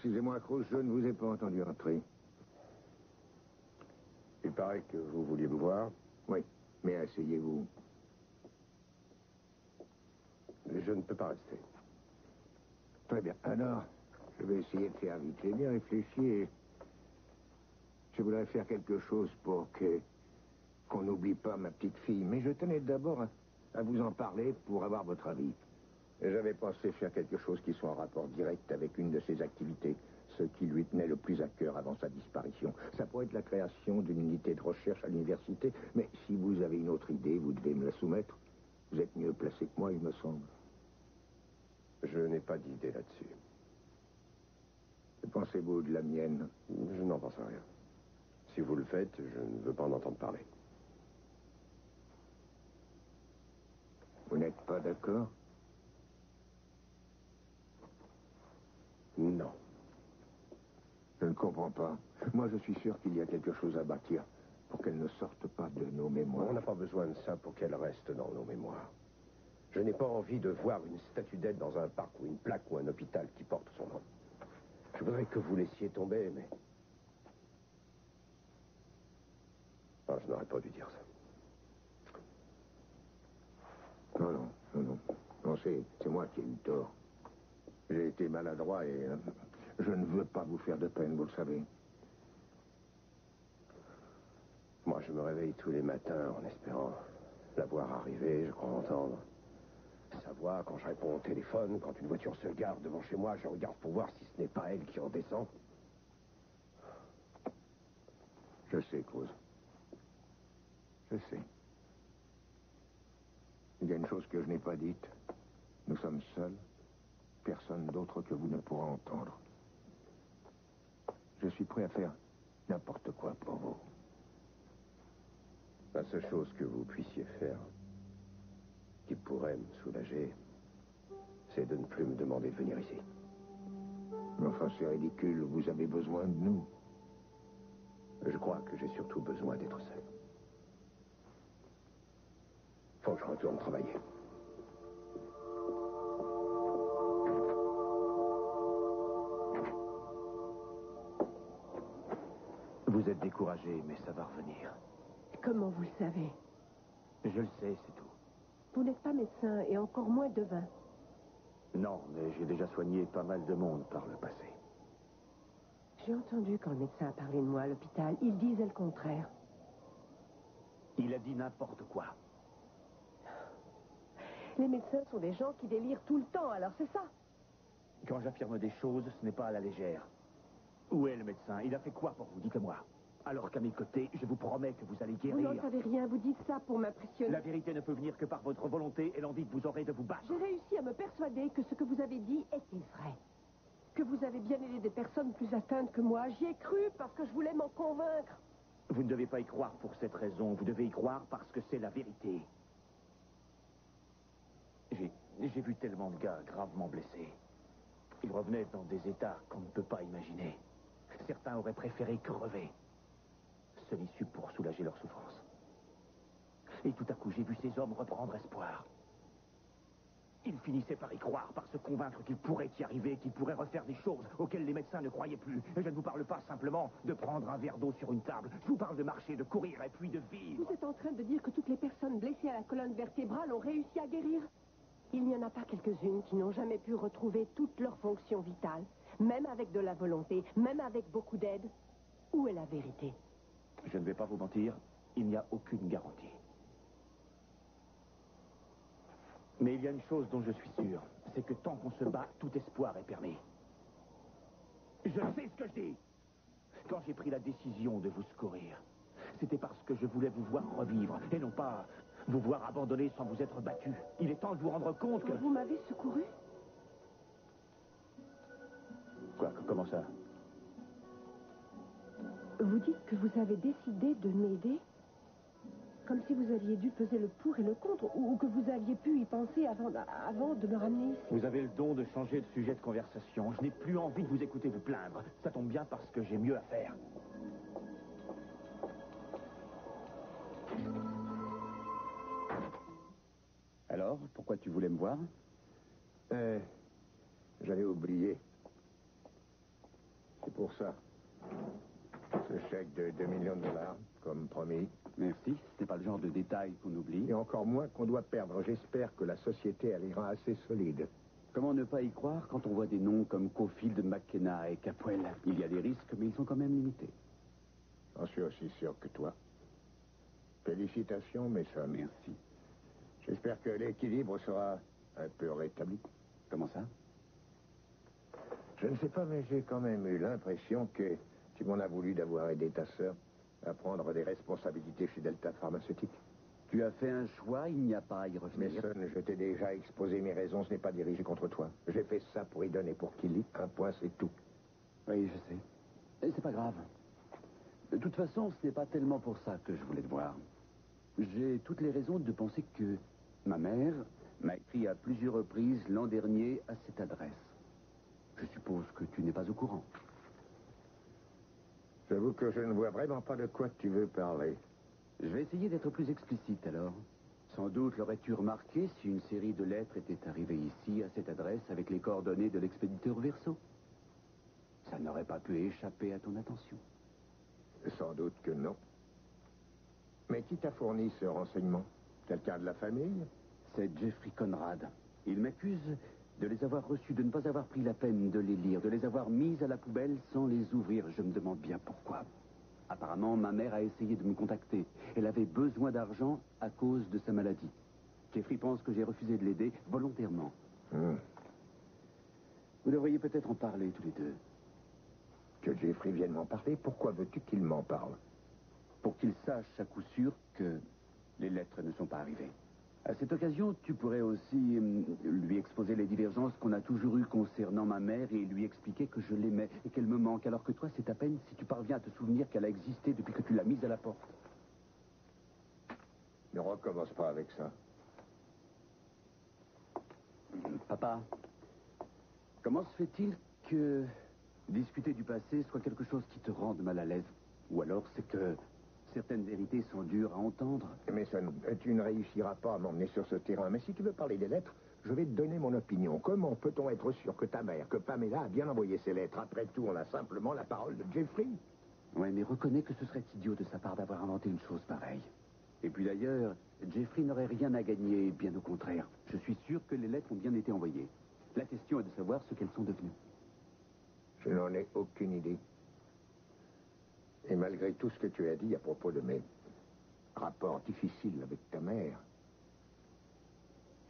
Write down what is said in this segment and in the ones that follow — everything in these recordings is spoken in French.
Excusez-moi, Cruz, je ne vous ai pas entendu entrer. Il paraît que vous vouliez me voir. Oui, mais asseyez-vous. Je ne peux pas rester. Très bien. Alors, je vais essayer de faire vite. J'ai bien réfléchi et je voudrais faire quelque chose pour qu'on n'oublie pas ma petite fille. Mais je tenais d'abord à vous en parler pour avoir votre avis. J'avais pensé faire quelque chose qui soit en rapport direct avec une de ses activités, ce qui lui tenait le plus à cœur avant sa disparition. Ça pourrait être la création d'une unité de recherche à l'université, mais si vous avez une autre idée, vous devez me la soumettre. Vous êtes mieux placé que moi, il me semble. Je n'ai pas d'idée là-dessus. Que pensez-vous de la mienne? Je n'en pense à rien. Si vous le faites, je ne veux pas en entendre parler. Vous n'êtes pas d'accord? Non. Je ne comprends pas. Moi, je suis sûr qu'il y a quelque chose à bâtir pour qu'elle ne sorte pas de nos mémoires. On n'a pas besoin de ça pour qu'elle reste dans nos mémoires. Je n'ai pas envie de voir une statue d'elle dans un parc ou une plaque ou un hôpital qui porte son nom. Je voudrais que vous laissiez tomber, mais... Non, je n'aurais pas dû dire ça. Non, c'est moi qui ai eu tort. J'ai été maladroit et je ne veux pas vous faire de peine, vous le savez. Moi, je me réveille tous les matins en espérant la voir arriver, je crois entendre sa voix quand je réponds au téléphone, quand une voiture se gare devant chez moi, je regarde pour voir si ce n'est pas elle qui en descend. Je sais, Cruz. Je sais. Il y a une chose que je n'ai pas dite. Nous sommes seuls. Personne d'autre que vous ne pourra entendre. Je suis prêt à faire n'importe quoi pour vous. La seule chose que vous puissiez faire, qui pourrait me soulager, c'est de ne plus me demander de venir ici. Mais enfin, c'est ridicule. Vous avez besoin de nous. Je crois que j'ai surtout besoin d'être seul. Faut que je retourne travailler. Vous êtes découragé, mais ça va revenir. Comment vous le savez? Je le sais, c'est tout. Vous n'êtes pas médecin et encore moins devin. Non, mais j'ai déjà soigné pas mal de monde par le passé. J'ai entendu quand le médecin a parlé de moi à l'hôpital. Il disait le contraire. Il a dit n'importe quoi. Les médecins sont des gens qui délirent tout le temps, alors c'est ça. Quand j'affirme des choses, ce n'est pas à la légère. Où est le médecin? Il a fait quoi pour vous? Dites-le-moi. Alors qu'à mes côtés, je vous promets que vous allez Vous guérir. n'en savez rien, vous dites ça pour m'impressionner. La vérité ne peut venir que par votre volonté et l'envie que vous aurez de vous battre. J'ai réussi à me persuader que ce que vous avez dit était vrai. Que vous avez bien aidé des personnes plus atteintes que moi. J'y ai cru parce que je voulais m'en convaincre. Vous ne devez pas y croire pour cette raison. Vous devez y croire parce que c'est la vérité. J'ai vu tellement de gars gravement blessés. Ils revenaient dans des états qu'on ne peut pas imaginer. Certains auraient préféré crever. Seule issue pour soulager leur souffrance. Et tout à coup, j'ai vu ces hommes reprendre espoir. Ils finissaient par y croire, par se convaincre qu'ils pourraient y arriver, qu'ils pourraient refaire des choses auxquelles les médecins ne croyaient plus. Et je ne vous parle pas simplement de prendre un verre d'eau sur une table. Je vous parle de marcher, de courir et puis de vivre. Vous êtes en train de dire que toutes les personnes blessées à la colonne vertébrale ont réussi à guérir? Il n'y en a pas quelques-unes qui n'ont jamais pu retrouver toutes leurs fonctions vitales, même avec de la volonté, même avec beaucoup d'aide. Où est la vérité? Je ne vais pas vous mentir, il n'y a aucune garantie. Mais il y a une chose dont je suis sûr, c'est que tant qu'on se bat, tout espoir est permis. Je sais ce que je dis. Quand j'ai pris la décision de vous secourir, c'était parce que je voulais vous voir revivre, et non pas vous voir abandonné sans vous être battu. Il est temps de vous rendre compte que... Vous m'avez secouru? Quoi, comment ça? Vous dites que vous avez décidé de m'aider? Comme si vous aviez dû peser le pour et le contre, ou que vous aviez pu y penser avant de me ramener ici. Vous avez le don de changer de sujet de conversation. Je n'ai plus envie de vous écouter vous plaindre. Ça tombe bien parce que j'ai mieux à faire. Alors, pourquoi tu voulais me voir? J'avais oublié. C'est pour ça. Ce chèque de 2 millions de dollars, comme promis. Merci, c'est pas le genre de détail qu'on oublie. Et encore moins qu'on doit perdre. J'espère que la société, elle ira assez solide. Comment ne pas y croire quand on voit des noms comme Caulfield, McKenna et Capwell? Il y a des risques, mais ils sont quand même limités. J'en suis aussi sûr que toi. Félicitations, Mason. Merci. J'espère que l'équilibre sera un peu rétabli. Comment ça? Je ne sais pas, mais j'ai quand même eu l'impression que tu m'en as voulu d'avoir aidé ta sœur à prendre des responsabilités chez Delta Pharmaceutique. Tu as fait un choix, il n'y a pas à y revenir. Mason, je t'ai déjà exposé mes raisons, ce n'est pas dirigé contre toi. J'ai fait ça pour y donner pour Killy. Un point, c'est tout. Oui, je sais. Et c'est pas grave. De toute façon, ce n'est pas tellement pour ça que je voulais te voir. J'ai toutes les raisons de penser que ma mère m'a écrit à plusieurs reprises l'an dernier à cette adresse. Je suppose que tu n'es pas au courant. J'avoue que je ne vois vraiment pas de quoi tu veux parler. Je vais essayer d'être plus explicite alors. Sans doute l'aurais-tu remarqué si une série de lettres était arrivée ici, à cette adresse, avec les coordonnées de l'expéditeur Verso. Ça n'aurait pas pu échapper à ton attention. Sans doute que non. Mais qui t'a fourni ce renseignement? Quelqu'un de la famille? C'est Jeffrey Conrad. Il m'accuse de les avoir reçus, de ne pas avoir pris la peine de les lire, de les avoir mis à la poubelle sans les ouvrir. Je me demande bien pourquoi. Apparemment, ma mère a essayé de me contacter. Elle avait besoin d'argent à cause de sa maladie. Jeffrey pense que j'ai refusé de l'aider volontairement. Vous devriez peut-être en parler tous les deux. Que Jeffrey vienne m'en parler? Pourquoi veux-tu qu'il m'en parle? Pour qu'il sache à coup sûr que les lettres ne sont pas arrivées. À cette occasion, tu pourrais aussi lui exposer les divergences qu'on a toujours eues concernant ma mère et lui expliquer que je l'aimais et qu'elle me manque, alors que toi, c'est à peine si tu parviens à te souvenir qu'elle a existé depuis que tu l'as mise à la porte. Ne recommence pas avec ça. Papa, comment se fait-il que discuter du passé soit quelque chose qui te rende mal à l'aise? Ou alors c'est que certaines vérités sont dures à entendre? Mason, tu ne réussiras pas à m'emmener sur ce terrain. Mais si tu veux parler des lettres, je vais te donner mon opinion. Comment peut-on être sûr que ta mère, que Pamela, a bien envoyé ces lettres? Après tout, on a simplement la parole de Jeffrey. Ouais, mais reconnais que ce serait idiot de sa part d'avoir inventé une chose pareille. Et puis d'ailleurs, Jeffrey n'aurait rien à gagner, bien au contraire. Je suis sûr que les lettres ont bien été envoyées. La question est de savoir ce qu'elles sont devenues. Je n'en ai aucune idée. Et malgré tout ce que tu as dit à propos de mes rapports difficiles avec ta mère,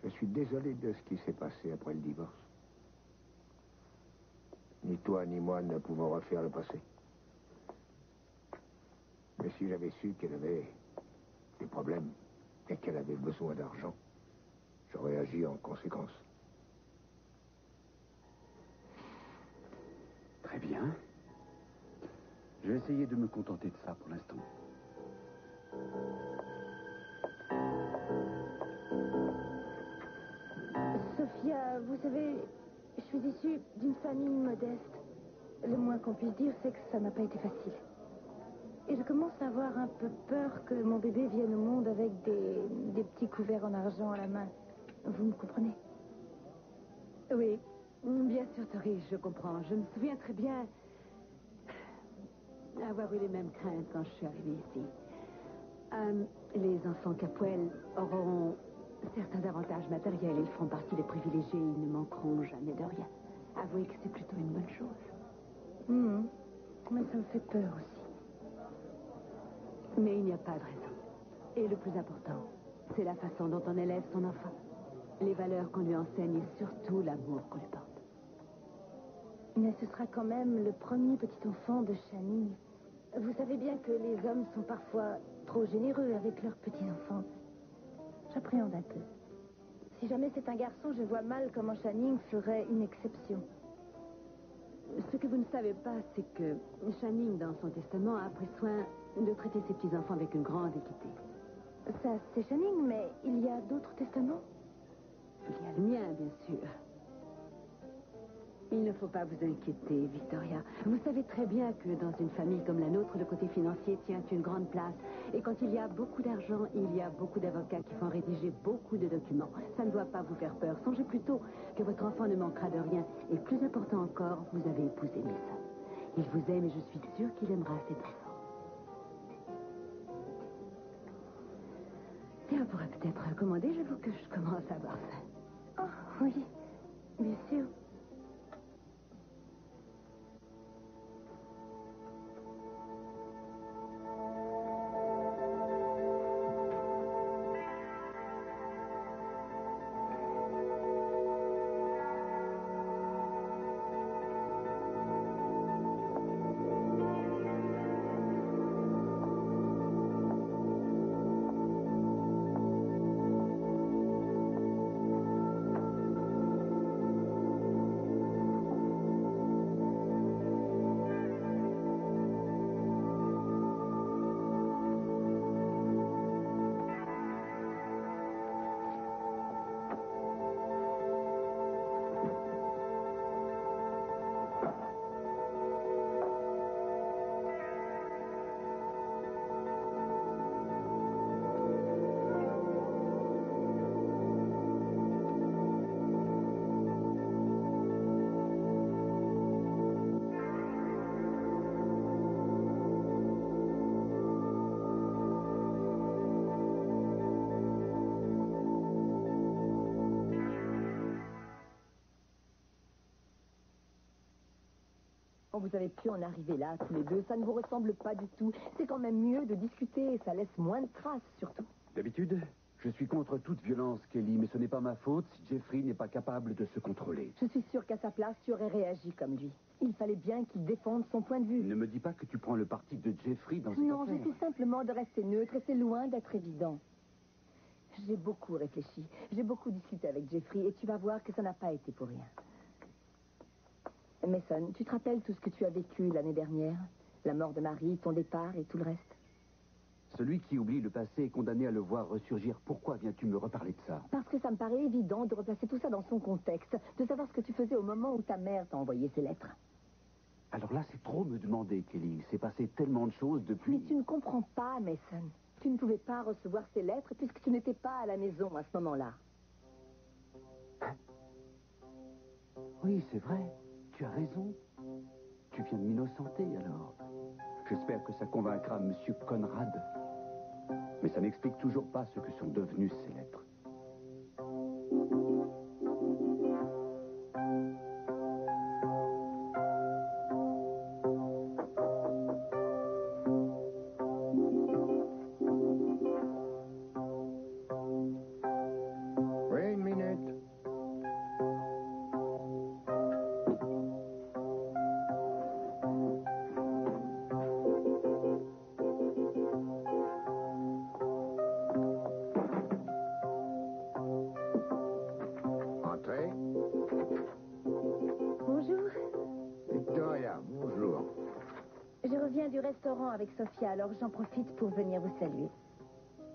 je suis désolé de ce qui s'est passé après le divorce. Ni toi ni moi ne pouvons refaire le passé. Mais si j'avais su qu'elle avait des problèmes et qu'elle avait besoin d'argent, j'aurais agi en conséquence. Très bien. Je vais essayer de me contenter de ça pour l'instant. Sophia, vous savez, je suis issue d'une famille modeste. Le moins qu'on puisse dire, c'est que ça n'a pas été facile. Et je commence à avoir un peu peur que mon bébé vienne au monde avec des petits couverts en argent à la main. Vous me comprenez? Oui, bien sûr, Tori, je comprends. Je me souviens très bien avoir eu les mêmes craintes quand je suis arrivée ici. Les enfants Capwell auront certains avantages matériels. Ils feront partie des privilégiés. Ils ne manqueront jamais de rien. Avouez que c'est plutôt une bonne chose. Mais ça me fait peur aussi. Mais il n'y a pas de raison. Et le plus important, c'est la façon dont on élève son enfant. Les valeurs qu'on lui enseigne et surtout l'amour qu'on lui porte. Mais ce sera quand même le premier petit enfant de Channing. Vous savez bien que les hommes sont parfois trop généreux avec leurs petits-enfants. J'appréhende un peu. Si jamais c'est un garçon, je vois mal comment Channing ferait une exception. Ce que vous ne savez pas, c'est que Channing, dans son testament, a pris soin de traiter ses petits-enfants avec une grande équité. Ça, c'est Channing, mais il y a d'autres testaments? Il y a le mien, bien sûr. Il ne faut pas vous inquiéter, Victoria. Vous savez très bien que dans une famille comme la nôtre, le côté financier tient une grande place. Et quand il y a beaucoup d'argent, il y a beaucoup d'avocats qui font rédiger beaucoup de documents. Ça ne doit pas vous faire peur. Songez plutôt que votre enfant ne manquera de rien. Et plus important encore, vous avez épousé Melissa. Il vous aime et je suis sûre qu'il aimera cet enfant. Tiens, on pourrait peut-être commander, j'avoue que je commence à avoir faim. Oh, oui, bien sûr. Oh, vous avez pu en arriver là, tous les deux. Ça ne vous ressemble pas du tout. C'est quand même mieux de discuter et ça laisse moins de traces, surtout. D'habitude, je suis contre toute violence, Kelly, mais ce n'est pas ma faute si Jeffrey n'est pas capable de se contrôler. Je suis sûre qu'à sa place, tu aurais réagi comme lui. Il fallait bien qu'il défende son point de vue. Ne me dis pas que tu prends le parti de Jeffrey dans cette Non, affaire. j'essaie simplement de rester neutre et c'est loin d'être évident. J'ai beaucoup réfléchi. J'ai beaucoup discuté avec Jeffrey et tu vas voir que ça n'a pas été pour rien. Mason, tu te rappelles tout ce que tu as vécu l'année dernière? La mort de Marie, ton départ et tout le reste? Celui qui oublie le passé est condamné à le voir ressurgir. Pourquoi viens-tu me reparler de ça? Parce que ça me paraît évident de replacer tout ça dans son contexte, de savoir ce que tu faisais au moment où ta mère t'a envoyé ces lettres. Alors là, c'est trop me demander, Kelly. Il s'est passé tellement de choses depuis... Mais tu ne comprends pas, Mason. Tu ne pouvais pas recevoir ces lettres puisque tu n'étais pas à la maison à ce moment-là. Oui, c'est vrai. Tu as raison. Tu viens de m'innocenter, alors. J'espère que ça convaincra Monsieur Conrad. Mais ça n'explique toujours pas ce que sont devenues ces lettres. Oui, une minute. Entrez. Bonjour. Victoria, bonjour. Je reviens du restaurant avec Sophia, alors j'en profite pour venir vous saluer.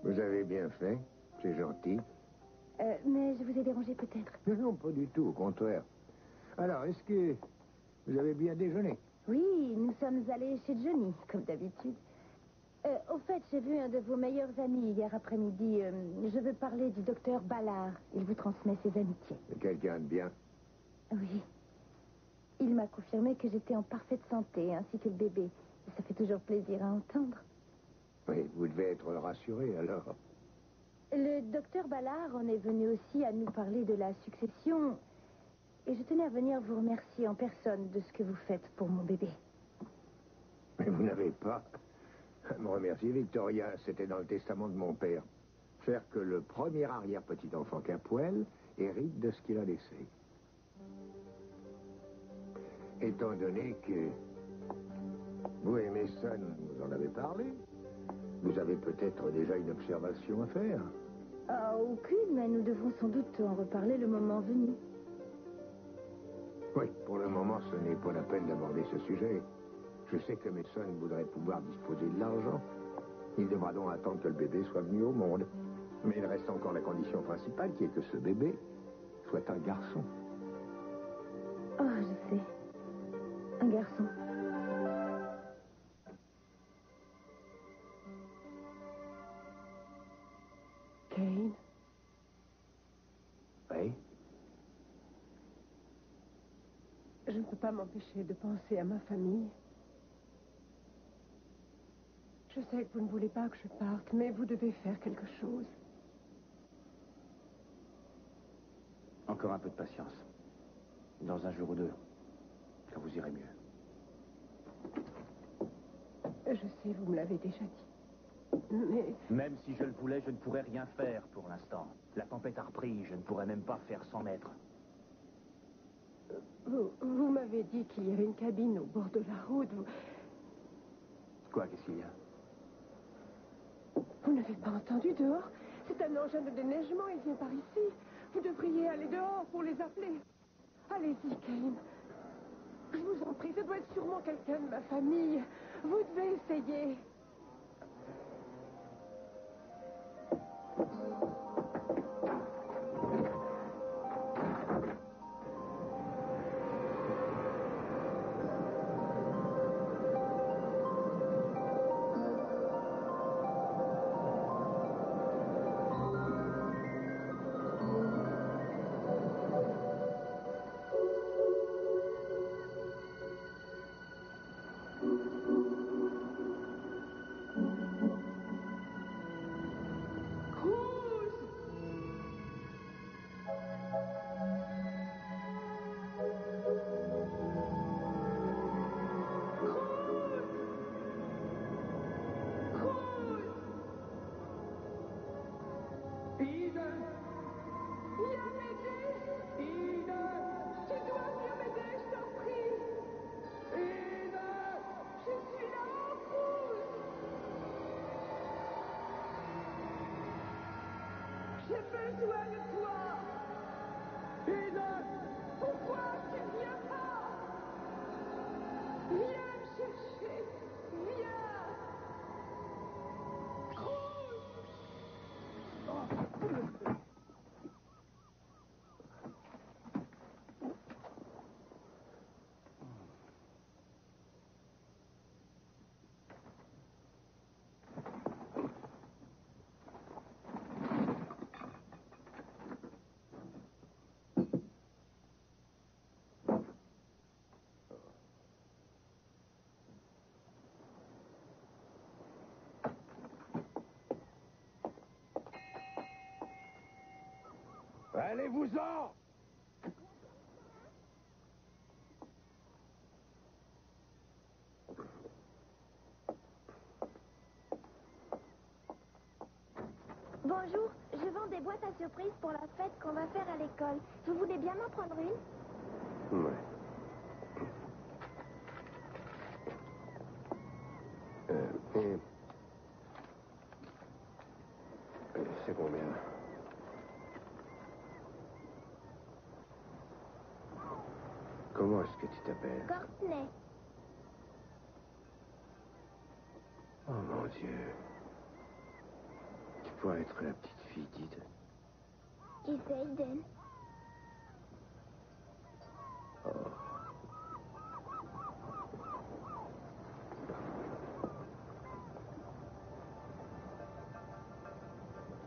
Vous avez bien fait. C'est gentil. Mais je vous ai dérangé peut-être. Non, non, pas du tout, au contraire. Alors, est-ce que vous avez bien déjeuné? Oui, nous sommes allés chez Johnny, comme d'habitude. Au fait, j'ai vu un de vos meilleurs amis hier après-midi. Je veux parler du docteur Ballard. Il vous transmet ses amitiés. C'est quelqu'un de bien. Oui. Il m'a confirmé que j'étais en parfaite santé, ainsi que le bébé. Ça fait toujours plaisir à entendre. Oui, vous devez être rassuré, alors. Le docteur Ballard en est venu aussi à nous parler de la succession. Et je tenais à venir vous remercier en personne de ce que vous faites pour mon bébé. Mais vous n'avez pas à me remercier, Victoria. C'était dans le testament de mon père. Faire que le premier arrière-petit-enfant Capoel hérite de ce qu'il a laissé. Étant donné que vous et Mason, vous en avez parlé, vous avez peut-être déjà une observation à faire. Ah, aucune, mais nous devons sans doute en reparler le moment venu. Oui, pour le moment, ce n'est pas la peine d'aborder ce sujet. Je sais que Mason voudrait pouvoir disposer de l'argent. Il devra donc attendre que le bébé soit venu au monde. Mais il reste encore la condition principale, qui est que ce bébé soit un garçon. Oh, je sais. Un garçon. Kane, Oui? je ne peux pas m'empêcher de penser à ma famille. Je sais que vous ne voulez pas que je parte, mais vous devez faire quelque chose. Encore un peu de patience. Dans un jour ou deux, quand vous irez mieux. Je sais, vous me l'avez déjà dit. Mais Même si je le voulais, je ne pourrais rien faire pour l'instant. La tempête a repris, je ne pourrais même pas faire 100 mètres. vous m'avez dit qu'il y avait une cabine au bord de la route. Quoi, qu'est-ce qu'il y a? Vous n'avez pas entendu dehors? C'est un engin de déneigement, il vient par ici. Vous devriez aller dehors pour les appeler. Allez-y, Kane. Je vous en prie, ça doit être sûrement quelqu'un de ma famille. Vous devez essayer. J'ai besoin de toi. Eden, pourquoi tu viens pas? Viens me chercher. Viens. Allez-vous-en! Bonjour, je vends des boîtes à surprise pour la fête qu'on va faire à l'école. Vous voulez bien m'en prendre une? Ouais. Et... c'est combien? Comment est-ce que tu t'appelles? Courtney. Oh mon Dieu. Tu pourrais être la petite fille d'Eden. Qui c'est, Eden? Oh.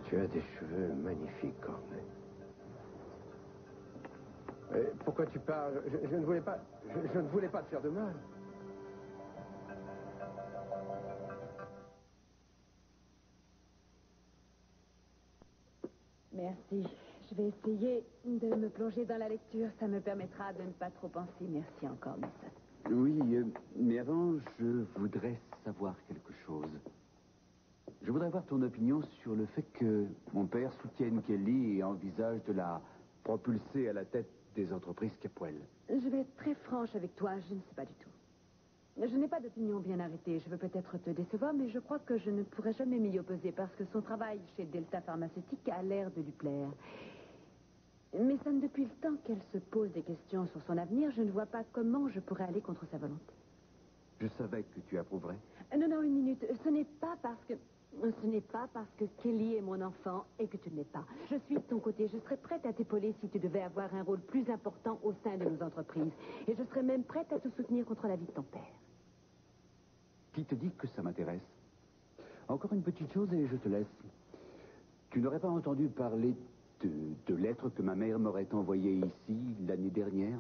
Tu as des cheveux magnifiques, Courtney. Pourquoi tu parles? Je ne voulais pas... Je ne voulais pas te faire de mal. Merci. Je vais essayer de me plonger dans la lecture. Ça me permettra de ne pas trop penser. Merci encore, Miss. Oui, mais avant, je voudrais savoir quelque chose. Je voudrais avoir ton opinion sur le fait que mon père soutienne Kelly et envisage de la propulser à la tête des entreprises Capwell. Je vais être très franche avec toi. Je ne sais pas du tout. Je n'ai pas d'opinion bien arrêtée. Je veux peut-être te décevoir, mais je crois que je ne pourrai jamais m'y opposer parce que son travail chez Delta Pharmaceutique a l'air de lui plaire. Mais ça, depuis le temps qu'elle se pose des questions sur son avenir, je ne vois pas comment je pourrais aller contre sa volonté. Je savais que tu approuverais. Non, une minute. Ce n'est pas parce que Kelly est mon enfant et que tu ne l'es pas. Je suis de ton côté. Je serais prête à t'épauler si tu devais avoir un rôle plus important au sein de nos entreprises. Et je serais même prête à te soutenir contre l'avis de ton père. Qui te dit que ça m'intéresse? Encore une petite chose et je te laisse. Tu n'aurais pas entendu parler de lettres que ma mère m'aurait envoyées ici l'année dernière?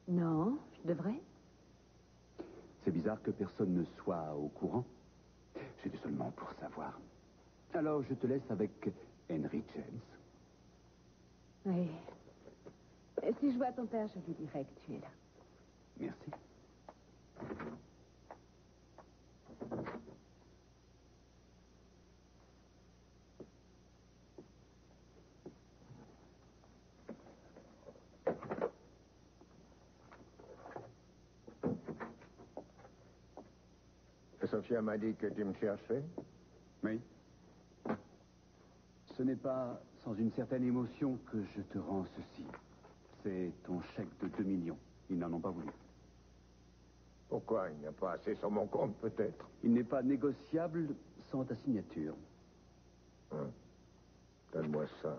Non, je devrais. C'est bizarre que personne ne soit au courant. C'était seulement pour savoir. Alors, je te laisse avec Henry James. Oui. Si je vois ton père, je lui dirai que tu es là. Merci. Sophia m'a dit que tu me cherchais. Oui. Ce n'est pas sans une certaine émotion que je te rends ceci. C'est ton chèque de 2 millions. Ils n'en ont pas voulu. Pourquoi? Il n'y a pas assez sur mon compte, peut-être. Il n'est pas négociable sans ta signature. Donne-moi ça.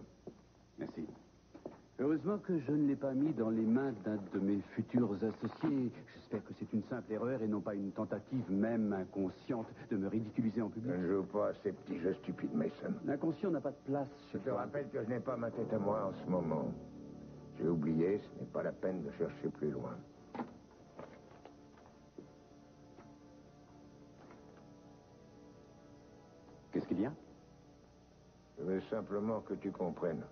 Merci. Heureusement que je ne l'ai pas mis dans les mains d'un de mes futurs associés. J'espère que c'est une simple erreur et non pas une tentative, même inconsciente, de me ridiculiser en Je public. ne joue pas à ces petits jeux stupides, Mason. L'inconscient n'a pas de place chez Je te toi. rappelle que je n'ai pas ma tête à moi en ce moment. J'ai oublié, ce n'est pas la peine de chercher plus loin. Qu'est-ce qu'il y a? Je veux simplement que tu comprennes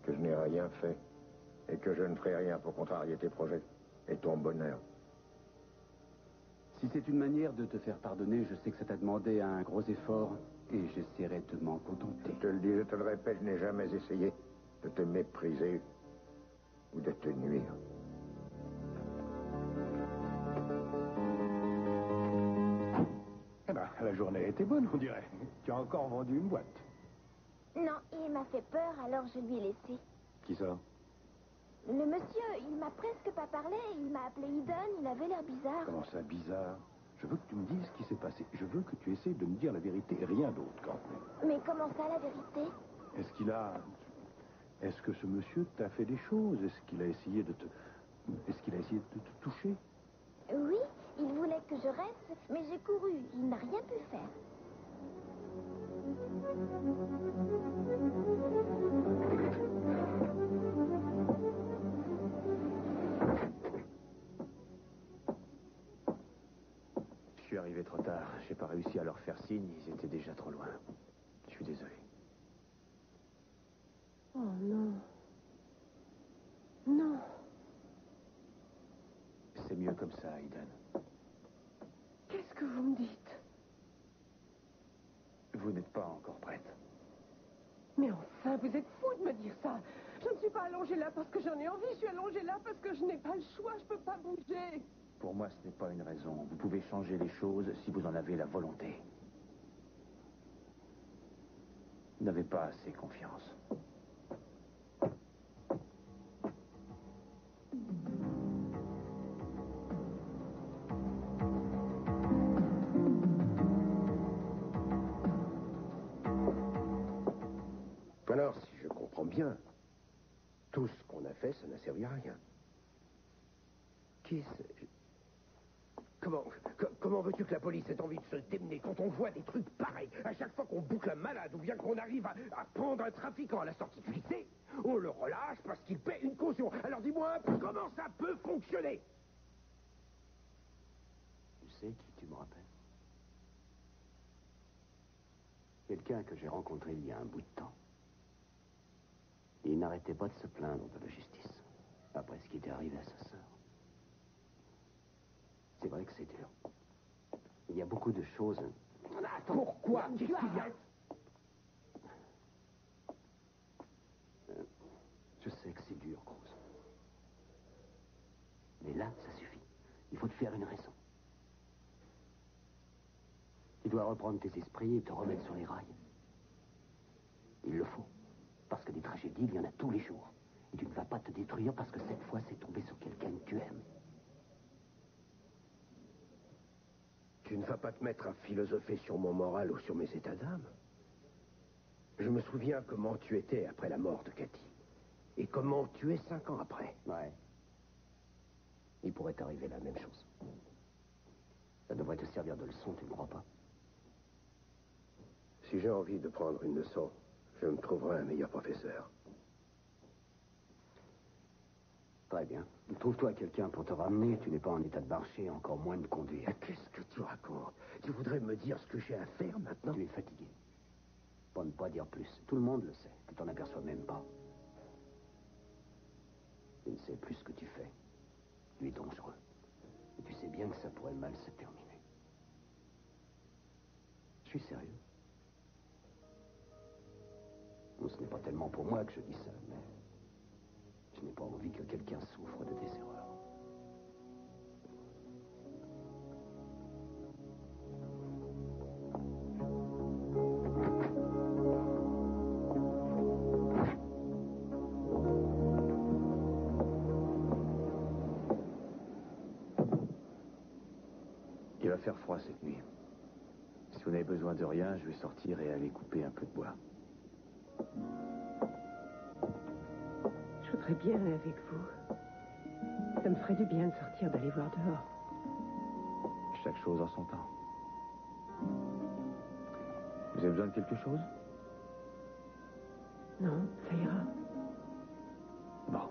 que je n'ai rien fait et que je ne ferai rien pour contrarier tes projets et ton bonheur. Si c'est une manière de te faire pardonner, je sais que ça t'a demandé un gros effort et j'essaierai de m'en contenter. Je te le dis, je te le répète, je n'ai jamais essayé de te mépriser ou de te nuire. Eh ben, la journée a été bonne, on dirait. Tu as encore vendu une boîte. Non, il m'a fait peur, alors je lui ai laissé. Qui ça? Le monsieur, il m'a presque pas parlé, il m'a appelé Eden, il avait l'air bizarre. Comment ça, bizarre? Je veux que tu me dises ce qui s'est passé. Je veux que tu essaies de me dire la vérité et rien d'autre, quand même. Mais comment ça, la vérité? Est-ce que ce monsieur t'a fait des choses? Est-ce qu'il a essayé de te toucher? Oui, il voulait que je reste, mais j'ai couru, il n'a rien pu faire. Je suis arrivé trop tard. J'ai pas réussi à leur faire signe. Ils étaient déjà trop loin. Je suis désolé. Oh non. Non. C'est mieux comme ça, Eden. Qu'est-ce que vous me dites? Vous n'êtes pas encore prête. Mais enfin, vous êtes fou de me dire ça. Je ne suis pas allongée là parce que j'en ai envie. Je suis allongée là parce que je n'ai pas le choix. Je peux pas bouger. Pour moi, ce n'est pas une raison. Vous pouvez changer les choses si vous en avez la volonté. Vous n'avez pas assez confiance. Alors, si je comprends bien, tout ce qu'on a fait, ça n'a servi à rien. Qui c'est? Comment veux-tu que la police ait envie de se démener quand on voit des trucs pareils? À chaque fois qu'on boucle un malade ou bien qu'on arrive à prendre un trafiquant à la sortie du lycée, on le relâche parce qu'il paie une caution. Alors dis-moi un peu comment ça peut fonctionner? Tu sais qui tu me rappelles? Quelqu'un que j'ai rencontré il y a un bout de temps. Il n'arrêtait pas de se plaindre de la justice, après ce qui était arrivé à sa sœur. C'est vrai que c'est dur. Il y a beaucoup de choses... Attends, pourquoi? Qu'est-ce qu'il y a? Je sais que c'est dur, Cruz. Mais là, ça suffit. Il faut te faire une raison. Tu dois reprendre tes esprits et te remettre sur les rails. Il le faut. Parce que des tragédies, il y en a tous les jours. Et tu ne vas pas te détruire parce que cette fois, c'est tombé sur quelqu'un que tu aimes. Tu ne vas pas te mettre à philosopher sur mon moral ou sur mes états d'âme. Je me souviens comment tu étais après la mort de Cathy. Et comment tu es 5 ans après. Ouais. Il pourrait t'arriver la même chose. Ça devrait te servir de leçon, tu ne crois pas? Si j'ai envie de prendre une leçon, je me trouverai un meilleur professeur. Très bien. Trouve-toi quelqu'un pour te ramener. Tu n'es pas en état de marcher, encore moins de conduire. Qu'est-ce que tu racontes? Tu voudrais me dire ce que j'ai à faire maintenant? Tu es fatigué. Pour ne pas dire plus. Tout le monde le sait. Tu t'en aperçois même pas. Tu ne sais plus ce que tu fais. Tu es dangereux. Et tu sais bien que ça pourrait mal se terminer. Je suis sérieux. Bon, ce n'est pas tellement pour moi que je dis ça, mais je n'ai pas envie que quelqu'un souffre de tes erreurs. Il va faire froid cette nuit. Si vous n'avez besoin de rien, je vais sortir et aller couper un peu de bois. Je voudrais bien aller avec vous. Ça me ferait du bien de sortir, d'aller voir dehors. Chaque chose en son temps. Vous avez besoin de quelque chose? Non, ça ira. Bon.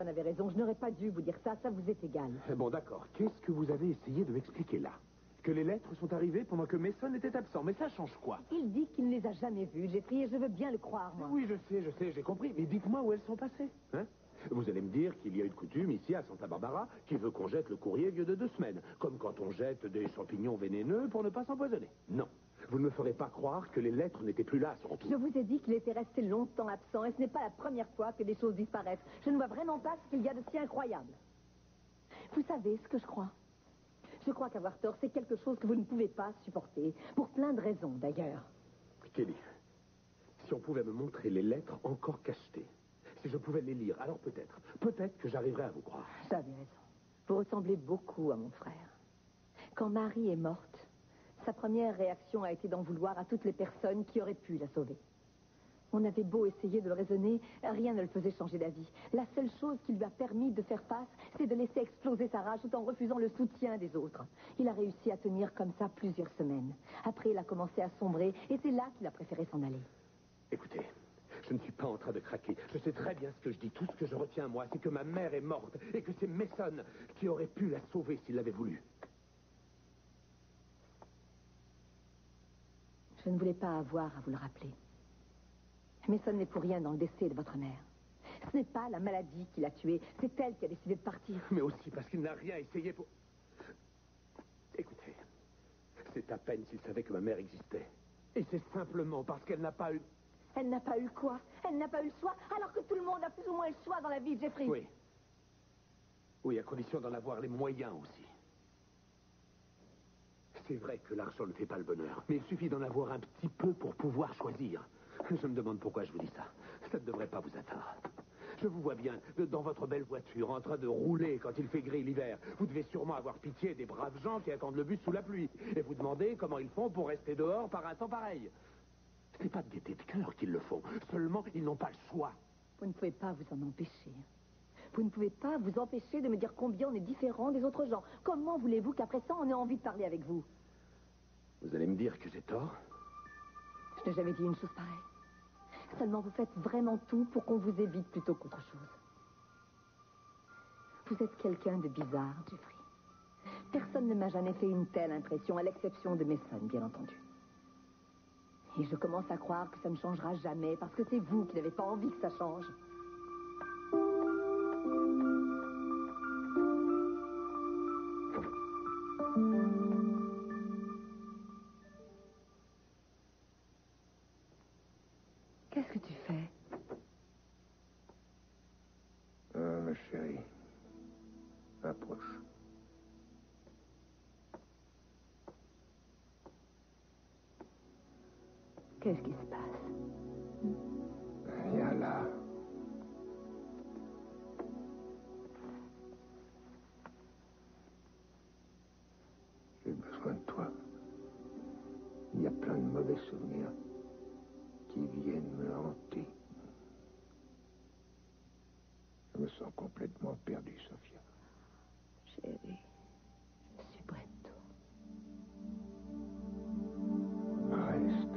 Vous avez raison, je n'aurais pas dû vous dire ça, ça vous est égal. Bon, d'accord. Qu'est-ce que vous avez essayé de m'expliquer là? Que les lettres sont arrivées pendant que Mason était absent. Mais ça change quoi? Il dit qu'il ne les a jamais vues, Jeffrey, et je veux bien le croire, moi. Oui, je sais, j'ai compris. Mais dites-moi où elles sont passées. Hein? Vous allez me dire qu'il y a une coutume ici à Santa Barbara qui veut qu'on jette le courrier vieux de 2 semaines. Comme quand on jette des champignons vénéneux pour ne pas s'empoisonner. Non. Vous ne me ferez pas croire que les lettres n'étaient plus là, surtout. Je vous ai dit qu'il était resté longtemps absent, et ce n'est pas la première fois que des choses disparaissent. Je ne vois vraiment pas ce qu'il y a de si incroyable. Vous savez ce que je crois? Je crois qu'avoir tort, c'est quelque chose que vous ne pouvez pas supporter. Pour plein de raisons, d'ailleurs. Kelly, si on pouvait me montrer les lettres encore cachetées, si je pouvais les lire, alors peut-être que j'arriverais à vous croire. Vous avez raison. Vous ressemblez beaucoup à mon frère. Quand Marie est morte, sa première réaction a été d'en vouloir à toutes les personnes qui auraient pu la sauver. On avait beau essayer de le raisonner, rien ne le faisait changer d'avis. La seule chose qui lui a permis de faire face, c'est de laisser exploser sa rage tout en refusant le soutien des autres. Il a réussi à tenir comme ça plusieurs semaines. Après, il a commencé à sombrer, et c'est là qu'il a préféré s'en aller. Écoutez, je ne suis pas en train de craquer. Je sais très bien ce que je dis. Tout ce que je retiens, moi, c'est que ma mère est morte et que c'est Mason qui aurait pu la sauver s'il l'avait voulu. Je ne voulais pas avoir à vous le rappeler. Mason n'est pour rien dans le décès de votre mère. Ce n'est pas la maladie qui l'a tué, c'est elle qui a décidé de partir. Mais aussi parce qu'il n'a rien essayé pour... Écoutez, c'est à peine s'il savait que ma mère existait. Et c'est simplement parce qu'elle n'a pas eu... Elle n'a pas eu quoi? Elle n'a pas eu le choix, alors que tout le monde a plus ou moins le choix dans la vie, Jeffrey. Oui. Oui, à condition d'en avoir les moyens aussi. C'est vrai que l'argent ne fait pas le bonheur, mais il suffit d'en avoir un petit peu pour pouvoir choisir. Je me demande pourquoi je vous dis ça. Ça ne devrait pas vous atteindre. Je vous vois bien dans votre belle voiture en train de rouler quand il fait gris l'hiver. Vous devez sûrement avoir pitié des braves gens qui attendent le bus sous la pluie et vous demandez comment ils font pour rester dehors par un temps pareil. Ce n'est pas de gaieté de cœur qu'ils le font. Seulement, ils n'ont pas le choix. Vous ne pouvez pas vous en empêcher. Vous ne pouvez pas vous empêcher de me dire combien on est différent des autres gens. Comment voulez-vous qu'après ça, on ait envie de parler avec vous? Vous allez me dire que j'ai tort? Je n'ai jamais dit une chose pareille. Seulement, vous faites vraiment tout pour qu'on vous évite plutôt qu'autre chose. Vous êtes quelqu'un de bizarre, Jeffrey. Personne ne m'a jamais fait une telle impression, à l'exception de Mason, bien entendu. Et je commence à croire que ça ne changera jamais, parce que c'est vous qui n'avez pas envie que ça change. Qu'est-ce que tu fais? Ma chérie, approche. Qu'est-ce qui se passe? Viens là. J'ai besoin de toi. Il y a plein de mauvais souvenirs qui viennent me hanter. Je me sens complètement perdu, Sophia. Chérie, je suis près de toi. Reste.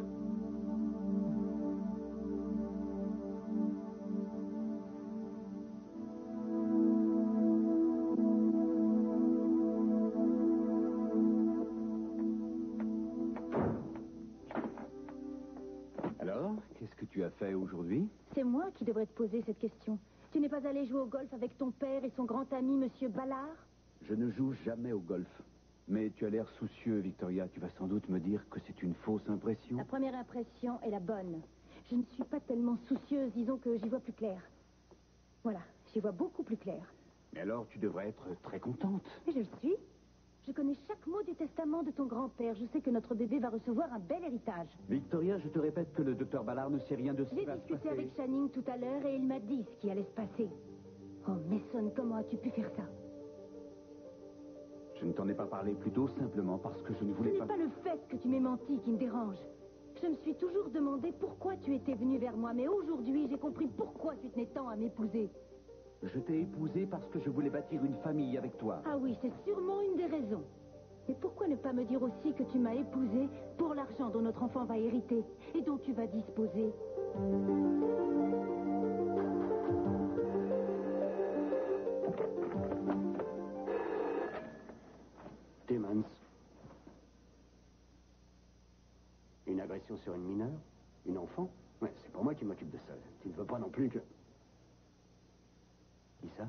Alors, qu'est-ce que tu as fait aujourd'hui? C'est moi qui devrais te poser cette question. Tu n'es pas allé jouer au golf avec ton père et son grand ami, Monsieur Ballard? Je ne joue jamais au golf. Mais tu as l'air soucieux, Victoria. Tu vas sans doute me dire que c'est une fausse impression. La première impression est la bonne. Je ne suis pas tellement soucieuse, disons que j'y vois plus clair. Voilà, j'y vois beaucoup plus clair. Mais alors, tu devrais être très contente. Mais je le suis. Je connais chaque mot du testament de ton grand-père. Je sais que notre bébé va recevoir un bel héritage. Victoria, je te répète que le docteur Ballard ne sait rien de ce qui J'ai va se discuté passer. avec Channing tout à l'heure et il m'a dit ce qui allait se passer. Oh, Mason, comment as-tu pu faire ça? Je ne t'en ai pas parlé plus tôt simplement parce que je ne Ce voulais n'est pas... pas le fait que tu m'aies menti qui me dérange. Je me suis toujours demandé pourquoi tu étais venu vers moi, mais aujourd'hui, j'ai compris pourquoi tu tenais tant à m'épouser. Je t'ai épousé parce que je voulais bâtir une famille avec toi. Ah oui, c'est sûrement une des raisons. Et pourquoi ne pas me dire aussi que tu m'as épousé pour l'argent dont notre enfant va hériter et dont tu vas disposer? Timmons. Une agression sur une mineure? Une enfant? Ouais, c'est pour moi qui m'occupe de ça. Tu ne veux pas non plus que... Qui ça?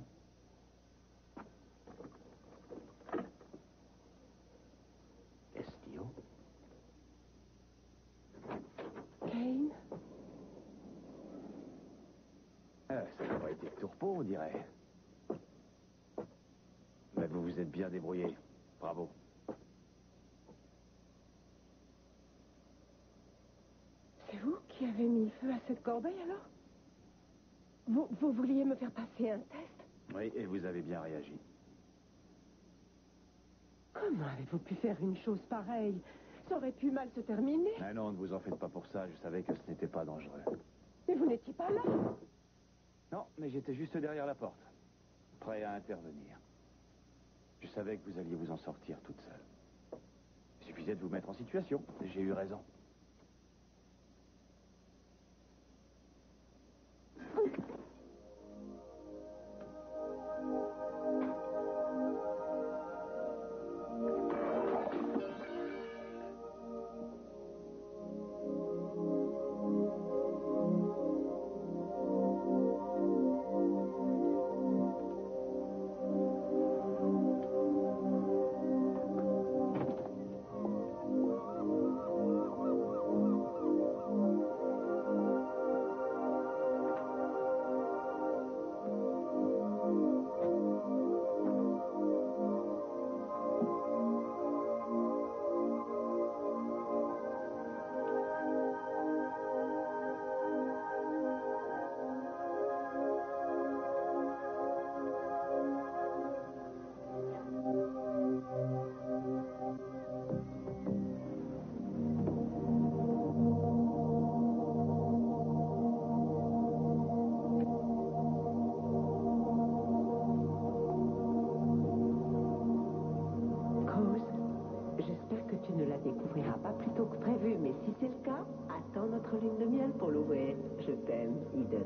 Castillo? Kane? Ça n'a pas été de tourpeau, on dirait. Mais vous vous êtes bien débrouillé. Bravo. C'est vous qui avez mis le feu à cette corbeille, alors? Vous vouliez me faire passer un test? Oui, et vous avez bien réagi. Comment avez-vous pu faire une chose pareille? Ça aurait pu mal se terminer. Ah non, ne vous en faites pas pour ça. Je savais que ce n'était pas dangereux. Mais vous n'étiez pas là. Non, mais j'étais juste derrière la porte, prêt à intervenir. Je savais que vous alliez vous en sortir toute seule. Il suffisait de vous mettre en situation. J'ai eu raison. J'espère que tu ne la découvriras pas plus tôt que prévu, mais si c'est le cas, attends notre lune de miel pour l'ouvrir. Je t'aime, Eden.